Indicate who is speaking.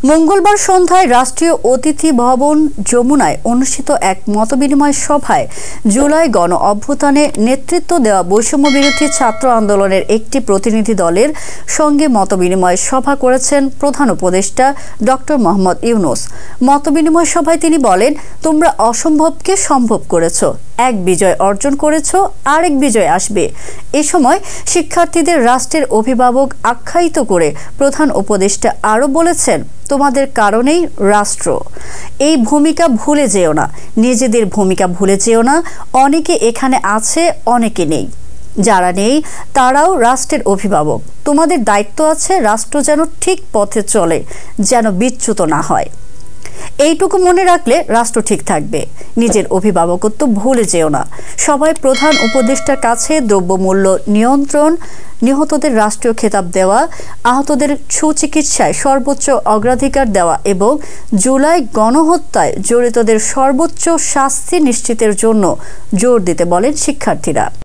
Speaker 1: মঙ্গলবার সন্ধ্যায় রাষ্ট্রীয় অতিথি ভবন যমুনায় অনুষ্ঠিত এক মতবিনিময় সভায় জুলাই গণ অভ্যুত্থানে নেতৃত্ব দেওয়া বৈষম্য বিরোধী ছাত্র আন্দোলনের একটি প্রতিনিধি দলের সঙ্গে মতবিনিময় সভা করেছেন প্রধান উপদেষ্টা ডক্টর মোহাম্মদ ইউনূস। মতবিনিময় সভায় তিনি বলেন, তোমরা অসম্ভবকে সম্ভব করেছো, এক বিজয় অর্জন করেছো, আরেক বিজয় আসবে। এ সময় শিক্ষার্থীদের রাষ্ট্রের অভিভাবক আখ্যায়িত করে প্রধান উপদেষ্টা আরও বলেছেন, তোমাদের কারণেই রাষ্ট্র। এই ভূমিকা ভুলে যেও না, নিজেদের ভূমিকা ভুলে যেও না। অনেকে এখানে আছে, অনেকে নেই। যারা নেই তারাও রাষ্ট্রের অভিভাবক। তোমাদের দায়িত্ব আছে রাষ্ট্র যেন ঠিক পথে চলে, যেন বিচ্যুত না হয়। এইটুকু মনে রাখলে রাষ্ট্র ঠিক থাকবে। নিজের অভিভাবকত্ব ভুলে যেও না। সবাই প্রধান উপদেষ্টার কাছে দ্রব্যমূল্য নিয়ন্ত্রণ, নিহতদের রাষ্ট্রীয় খেতাব দেওয়া, আহতদের সুচিকিৎসায় সর্বোচ্চ অগ্রাধিকার দেওয়া এবং জুলাই গণহত্যায় জড়িতদের সর্বোচ্চ শাস্তি নিশ্চিতের জন্য জোর দিতে বলেন শিক্ষার্থীরা।